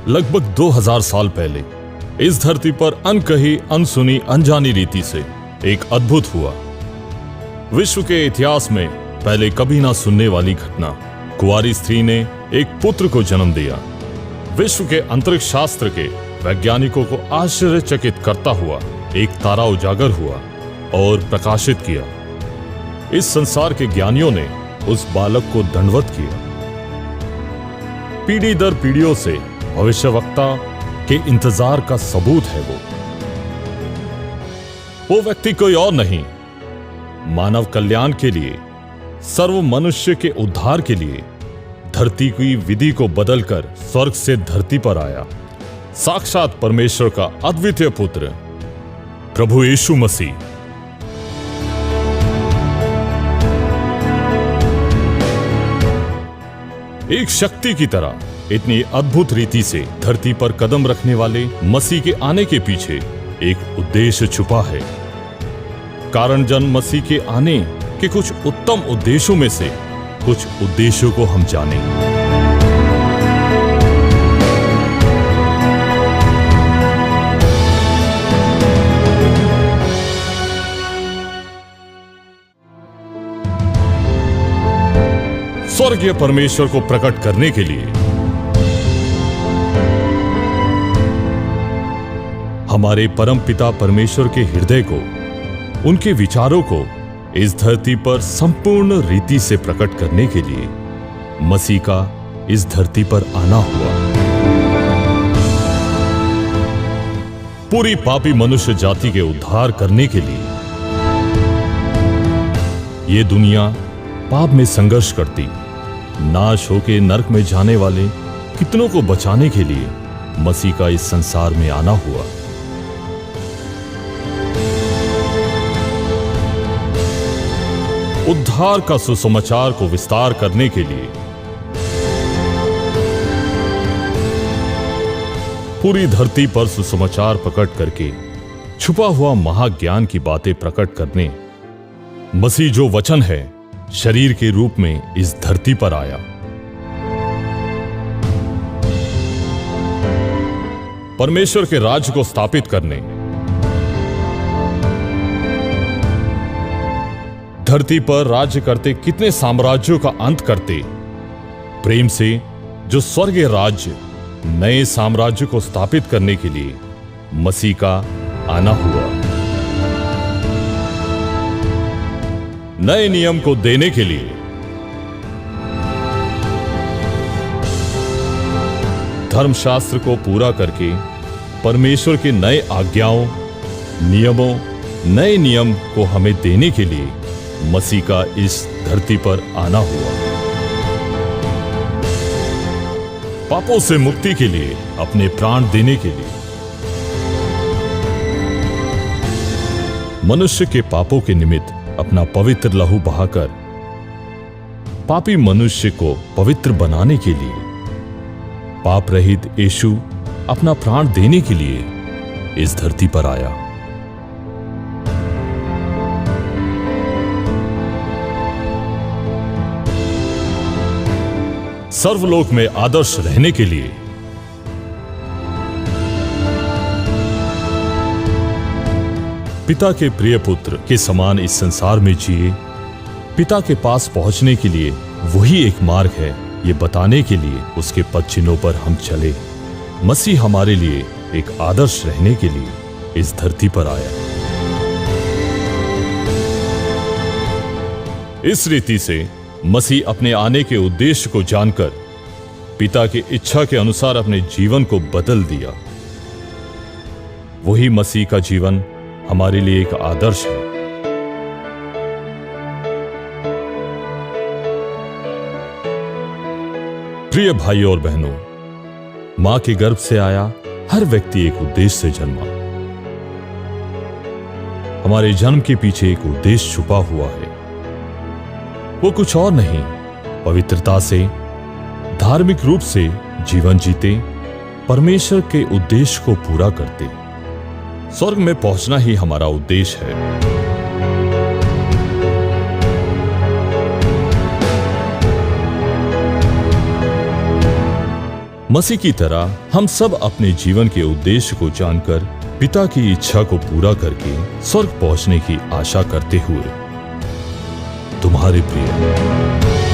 लगभग 2000 साल पहले इस धरती पर अनकही, अनसुनी, अनजानी रीति से एक अद्भुत हुआ। विश्व के इतिहास में पहले कभी ना सुनने वाली घटना। कुंवारी स्त्री ने एक पुत्र को जन्म दिया। विश्व के अंतरिक्ष शास्त्र के वैज्ञानिकों को आश्चर्यचकित करता हुआ एक तारा उजागर हुआ और प्रकाशित किया। इस संसार के ज्ञानियों ने उस बालक को दंडवत किया। पीढ़ी दर पीढ़ियों से भविष्यवक्ता के इंतजार का सबूत है वो व्यक्ति कोई और नहीं, मानव कल्याण के लिए, सर्व मनुष्य के उद्धार के लिए धरती की विधि को बदलकर स्वर्ग से धरती पर आया। साक्षात परमेश्वर का अद्वितीय पुत्र प्रभु यीशु मसीह। एक शक्ति की तरह इतनी अद्भुत रीति से धरती पर कदम रखने वाले मसीह के आने के पीछे एक उद्देश्य छुपा है। कारण जन्म मसीह के आने के कुछ उत्तम उद्देश्यों में से कुछ उद्देश्यों को हम जानें। स्वर्गीय परमेश्वर को प्रकट करने के लिए हमारे परम पिता परमेश्वर के हृदय को, उनके विचारों को इस धरती पर संपूर्ण रीति से प्रकट करने के लिए मसीह का इस धरती पर आना हुआ। पूरी पापी मनुष्य जाति के उद्धार करने के लिए यह दुनिया पाप में संघर्ष करती, नाश होके नरक में जाने वाले कितनों को बचाने के लिए मसीह का इस संसार में आना हुआ। उद्धार का सुसमाचार को विस्तार करने के लिए पूरी धरती पर सुसमाचार प्रकट करके छुपा हुआ महाज्ञान की बातें प्रकट करने मसीह जो वचन है शरीर के रूप में इस धरती पर आया। परमेश्वर के राज्य को स्थापित करने, धरती पर राज्य करते कितने साम्राज्यों का अंत करते, प्रेम से जो स्वर्गीय राज्य, नए साम्राज्य को स्थापित करने के लिए मसीह का आना हुआ। नए नियम को देने के लिए, धर्मशास्त्र को पूरा करके परमेश्वर के नए आज्ञाओं, नियमों, नए नियम को हमें देने के लिए मसीह का इस धरती पर आना हुआ। पापों से मुक्ति के लिए, अपने प्राण देने के लिए, मनुष्य के पापों के निमित्त अपना पवित्र लहू बहाकर पापी मनुष्य को पवित्र बनाने के लिए, पाप रहित यीशु अपना प्राण देने के लिए इस धरती पर आया। सर्वलोक में आदर्श रहने के लिए, पिता के प्रिय पुत्र के समान इस संसार में जिए, पिता के पास पहुंचने के लिए वही एक मार्ग है, ये बताने के लिए उसके पद चिन्हों पर हम चले। मसीह हमारे लिए एक आदर्श रहने के लिए इस धरती पर आया। इस रीति से मसीह अपने आने के उद्देश्य को जानकर पिता की इच्छा के अनुसार अपने जीवन को बदल दिया। वही मसीह का जीवन हमारे लिए एक आदर्श है। प्रिय भाइयों और बहनों, मां के गर्भ से आया हर व्यक्ति एक उद्देश्य से जन्मा। हमारे जन्म के पीछे एक उद्देश्य छुपा हुआ है। वो कुछ और नहीं, पवित्रता से, धार्मिक रूप से जीवन जीते, परमेश्वर के उद्देश्य को पूरा करते। स्वर्ग में पहुंचना ही हमारा उद्देश्य है। मसीह की तरह हम सब अपने जीवन के उद्देश्य को जानकर पिता की इच्छा को पूरा करके स्वर्ग पहुंचने की आशा करते हुए तुम्हारे प्रिय